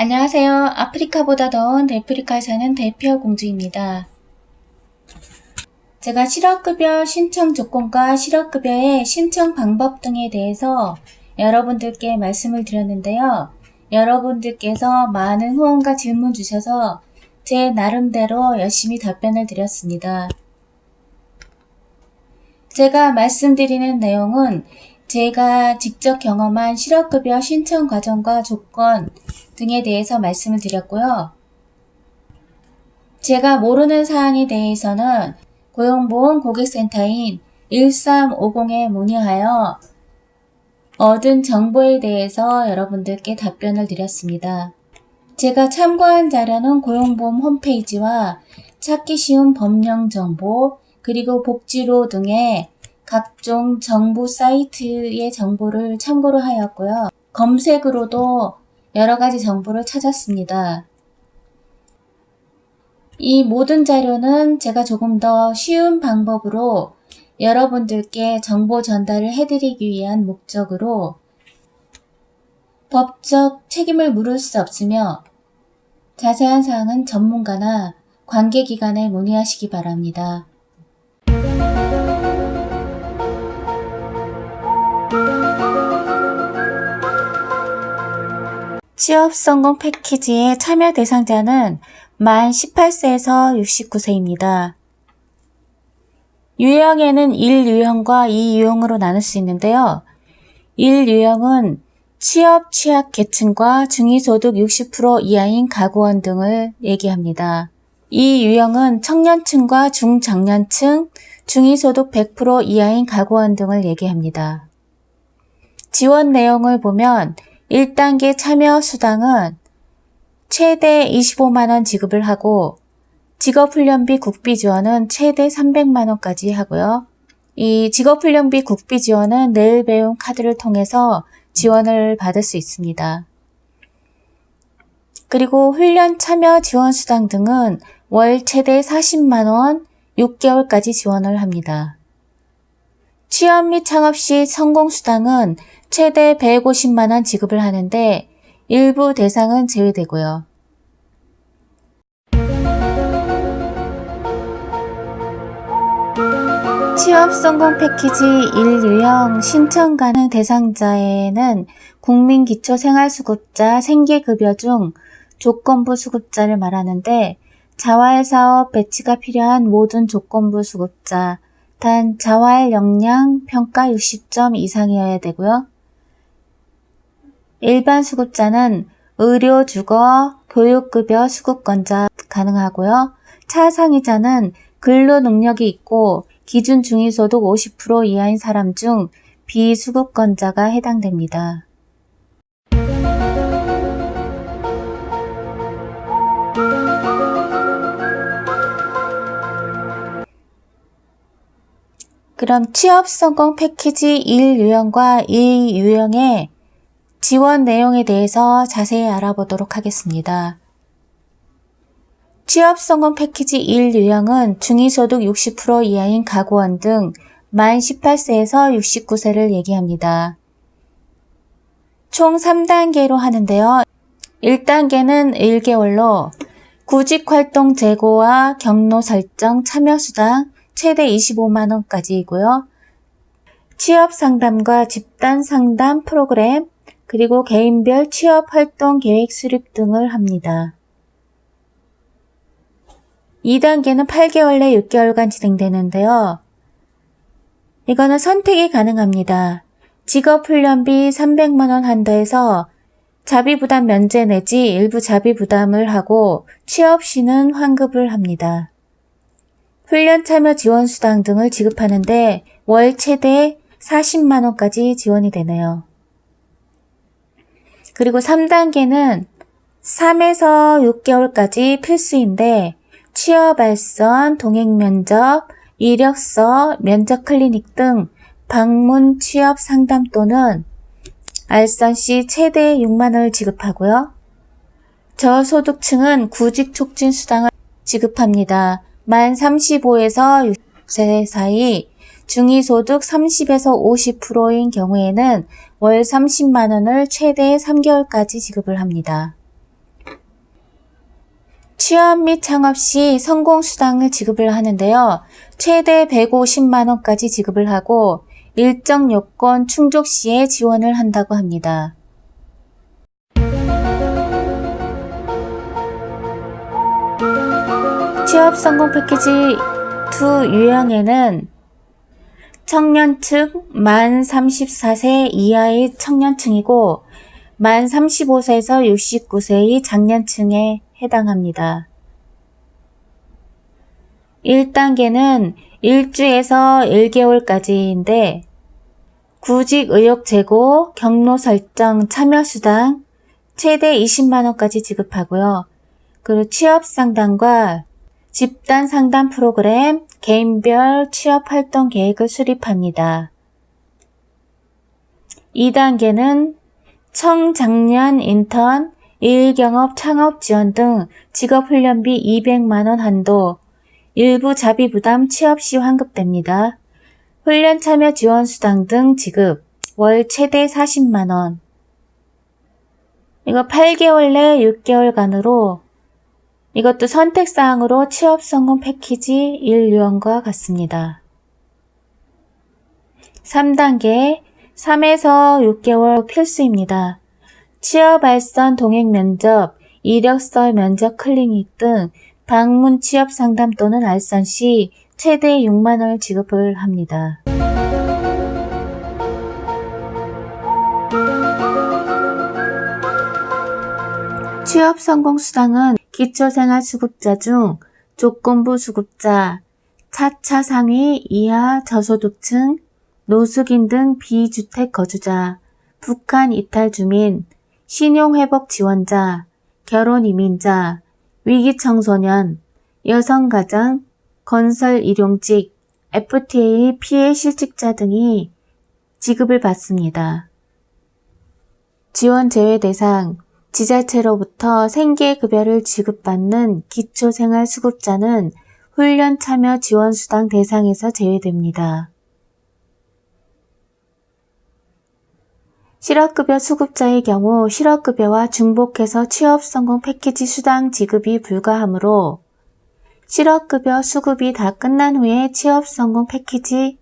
안녕하세요. 아프리카보다 더운 데프리카에 사는 대표 공주입니다. 제가 실업급여 신청 조건과 실업급여의 신청 방법 등에 대해서 여러분들께 말씀을 드렸는데요. 여러분들께서 많은 호응과 질문 주셔서 제 나름대로 열심히 답변을 드렸습니다. 제가 말씀드리는 내용은 제가 직접 경험한 실업급여 신청 과정과 조건 등에 대해서 말씀을 드렸고요. 제가 모르는 사항에 대해서는 고용보험 고객센터인 1350에 문의하여 얻은 정보에 대해서 여러분들께 답변을 드렸습니다. 제가 참고한 자료는 고용보험 홈페이지와 찾기 쉬운 법령 정보, 그리고 복지로 등의 각종 정보 사이트의 정보를 참고로 하였고요. 검색으로도 여러가지 정보를 찾았습니다. 이 모든 자료는 제가 조금 더 쉬운 방법으로 여러분들께 정보 전달을 해드리기 위한 목적으로 법적 책임을 물을 수 없으며 자세한 사항은 전문가나 관계기관에 문의하시기 바랍니다. 취업성공 패키지의 참여 대상자는 만 18세에서 69세입니다. 유형에는 1유형과 2유형으로 나눌 수 있는데요. 1유형은 취업 취약 계층과 중위소득 60% 이하인 가구원 등을 얘기합니다. 2유형은 청년층과 중장년층, 중위소득 100% 이하인 가구원 등을 얘기합니다. 지원 내용을 보면 1단계 참여 수당은 최대 25만원 지급을 하고 직업훈련비 국비 지원은 최대 300만원까지 하고요. 이 직업훈련비 국비 지원은 내일 배움 카드를 통해서 지원을 받을 수 있습니다. 그리고 훈련 참여 지원 수당 등은 월 최대 40만원 6개월까지 지원을 합니다. 취업 및 창업 시 성공수당은 최대 150만원 지급을 하는데 일부 대상은 제외되고요. 취업성공 패키지 1유형 신청 가능 대상자에는 국민기초생활수급자, 생계급여 중 조건부 수급자를 말하는데 자활사업 배치가 필요한 모든 조건부 수급자, 단 자활 역량 평가 60점 이상이어야 되고요. 일반 수급자는 의료, 주거, 교육급여 수급권자 가능하고요. 차상위자는 근로 능력이 있고 기준 중위소득 50% 이하인 사람 중 비수급권자가 해당됩니다. 그럼 취업성공 패키지 1유형과 2유형의 지원 내용에 대해서 자세히 알아보도록 하겠습니다. 취업성공 패키지 1유형은 중위소득 60% 이하인 가구원 등 만 18세에서 69세를 얘기합니다. 총 3단계로 하는데요. 1단계는 1개월로 구직활동 재고와 경로 설정, 참여수당 최대 25만원까지이고요. 취업상담과 집단상담 프로그램, 그리고 개인별 취업활동 계획 수립 등을 합니다. 2단계는 8개월 내 6개월간 진행되는데요. 이거는 선택이 가능합니다. 직업훈련비 300만원 한도에서 자비부담 면제 내지 일부 자비부담을 하고 취업 시는 환급을 합니다. 훈련 참여 지원수당 등을 지급하는데 월 최대 40만원까지 지원이 되네요. 그리고 3단계는 3에서 6개월까지 필수인데 취업 알선, 동행 면접, 이력서, 면접 클리닉 등 방문 취업 상담 또는 알선 시 최대 6만원을 지급하고요. 저소득층은 구직 촉진 수당을 지급합니다. 만 35에서 60세 사이 중위소득 30에서 50%인 경우에는 월 30만원을 최대 3개월까지 지급을 합니다. 취업 및 창업 시 성공수당을 지급을 하는데요. 최대 150만원까지 지급을 하고 일정 요건 충족 시에 지원을 한다고 합니다. 취업 성공 패키지 2 유형에는 청년층 만 34세 이하의 청년층이고 만 35세에서 69세의 장년층에 해당합니다. 1단계는 1주에서 1개월까지인데 구직 의욕 제고, 경로 설정, 참여수당 최대 20만원까지 지급하고요. 그리고 취업 상담과 집단 상담 프로그램, 개인별 취업 활동 계획을 수립합니다. 2단계는 청장년 인턴, 일경업 창업 지원 등 직업훈련비 200만원 한도, 일부 자비부담 취업 시 환급됩니다. 훈련 참여 지원 수당 등 지급, 월 최대 40만원. 이거 8개월 내 6개월간으로 이것도 선택사항으로 취업 성공 패키지 1 유형과 같습니다. 3단계 3에서 6개월 필수입니다. 취업 알선 동행 면접, 이력서 면접 클리닉 등 방문 취업 상담 또는 알선 시 최대 6만원을 지급을 합니다. 취업 성공 수당은 기초생활수급자 중 조건부 수급자, 차차 상위 이하 저소득층, 노숙인 등 비주택 거주자, 북한 이탈 주민, 신용회복 지원자, 결혼 이민자, 위기 청소년, 여성가정, 건설 일용직, FTA 피해 실직자 등이 지급을 받습니다. 지원 제외 대상, 지자체로부터 생계급여를 지급받는 기초생활수급자는 훈련 참여 지원수당 대상에서 제외됩니다. 실업급여 수급자의 경우 실업급여와 중복해서 취업성공 패키지 수당 지급이 불가하므로 실업급여 수급이 다 끝난 후에 취업성공 패키지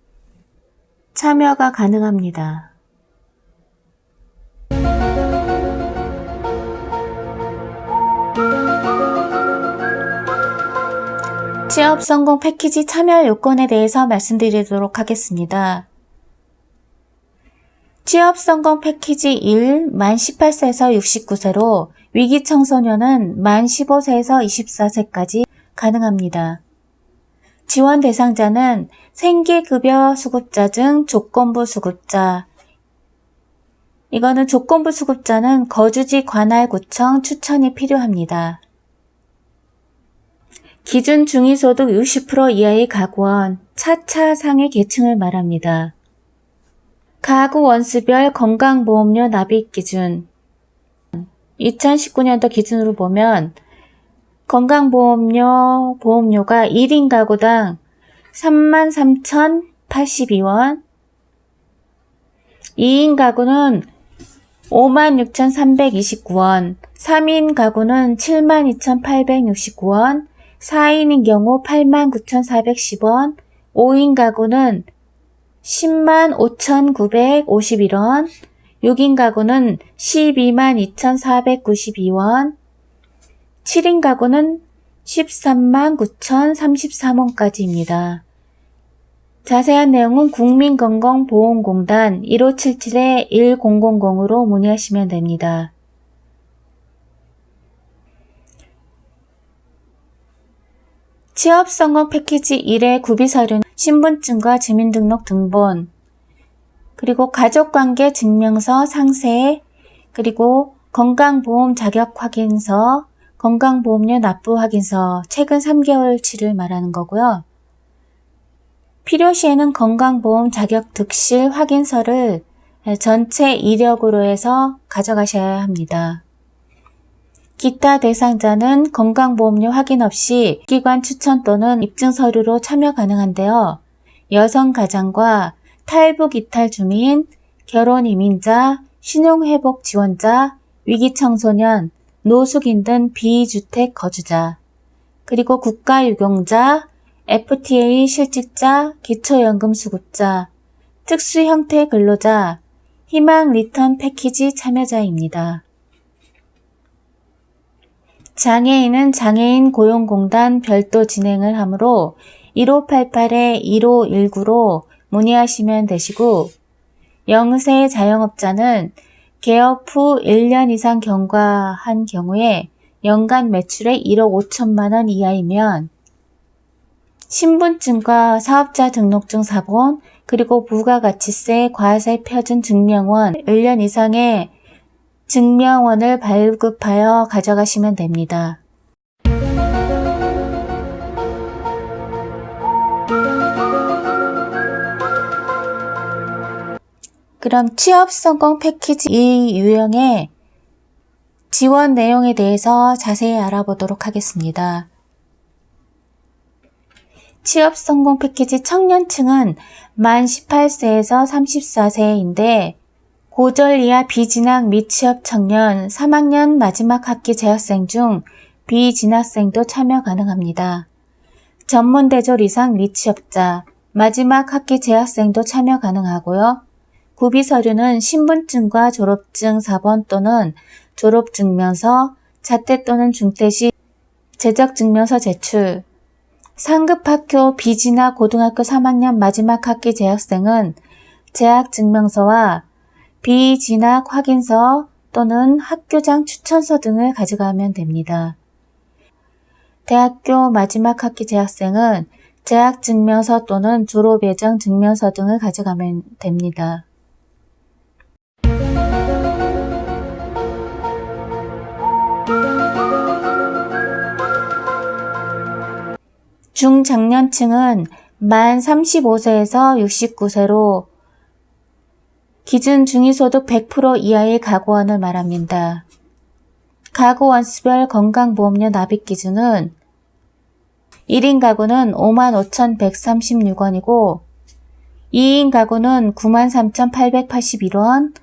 참여가 가능합니다. 취업 성공 패키지 참여 요건에 대해서 말씀드리도록 하겠습니다. 취업 성공 패키지 1, 만 18세에서 69세로 위기 청소년은 만 15세에서 24세까지 가능합니다. 지원 대상자는 생계급여 수급자 중 조건부 수급자, 이거는 조건부 수급자는 거주지 관할구청 추천이 필요합니다. 기준 중위소득 60% 이하의 가구원, 차차 상위 계층을 말합니다. 가구 원수별 건강보험료 납입 기준 2019년도 기준으로 보면 보험료가 1인 가구당 33,082원, 2인 가구는 56,329원, 3인 가구는 72,869원, 4인인 경우 89,410원, 5인 가구는 105,951원, 6인 가구는 122,492원, 7인 가구는 139,033원까지입니다. 자세한 내용은 국민건강보험공단 1577-1000으로 문의하시면 됩니다. 취업 성공 패키지 1의 구비서류는 신분증과 주민등록 등본, 그리고 가족관계 증명서 상세, 그리고 건강보험 자격 확인서, 건강보험료 납부 확인서, 최근 3개월치를 말하는 거고요. 필요시에는 건강보험 자격 득실 확인서를 전체 이력으로 해서 가져가셔야 합니다. 기타 대상자는 건강보험료 확인 없이 기관 추천 또는 입증 서류로 참여 가능한데요. 여성 가장과 탈북 이탈 주민, 결혼 이민자, 신용회복 지원자, 위기 청소년, 노숙인 등 비주택 거주자, 그리고 국가유공자, FTA 실직자, 기초연금수급자, 특수형태 근로자, 희망 리턴 패키지 참여자입니다. 장애인은 장애인 고용공단 별도 진행을 하므로 1588-1519로 문의하시면 되시고, 영세 자영업자는 개업 후 1년 이상 경과한 경우에 연간 매출의 1억 5천만 원 이하이면 신분증과 사업자 등록증 사본, 그리고 부가가치세, 과세 표준 증명원, 1년 이상의 증명원을 발급하여 가져가시면 됩니다. 그럼 취업성공 패키지 이 유형의 지원 내용에 대해서 자세히 알아보도록 하겠습니다. 취업성공 패키지 청년층은 만 18세에서 34세인데 고졸 이하 비진학 미취업 청년, 3학년 마지막 학기 재학생 중 비진학생도 참여 가능합니다. 전문대졸 이상 미취업자, 마지막 학기 재학생도 참여 가능하고요. 구비서류는 신분증과 졸업증 4번 또는 졸업증명서, 자퇴 또는 중퇴 시 재적증명서 제출, 상급학교 비진학 고등학교 3학년 마지막 학기 재학생은 재학증명서와 비진학 확인서 또는 학교장 추천서 등을 가져가면 됩니다. 대학교 마지막 학기 재학생은 재학증명서 또는 졸업예정 증명서 등을 가져가면 됩니다. 중장년층은 만 35세에서 69세로 기준 중위소득 100% 이하의 가구원을 말합니다. 가구 원수별 건강보험료 납입 기준은 1인 가구는 55,136원이고 2인 가구는 93,881원,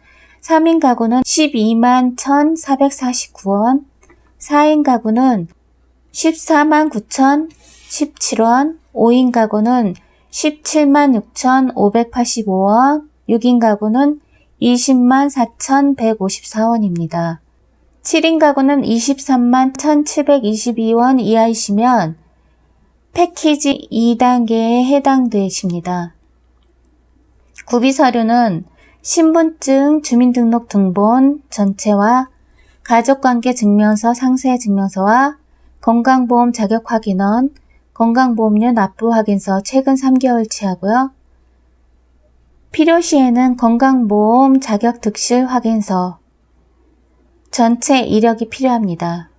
3인 가구는 121,449원, 4인 가구는 149,017원, 5인 가구는 176,585원, 6인 가구는 204,154원입니다. 7인 가구는 231,722원 이하이시면 패키지 2단계에 해당되십니다. 구비서류는 신분증, 주민등록 등본 전체와 가족관계 증명서, 상세 증명서와 건강보험 자격 확인원, 건강보험료 납부 확인서 최근 3개월치 하고요. 필요시에는 건강보험 자격 득실 확인서, 전체 이력이 필요합니다.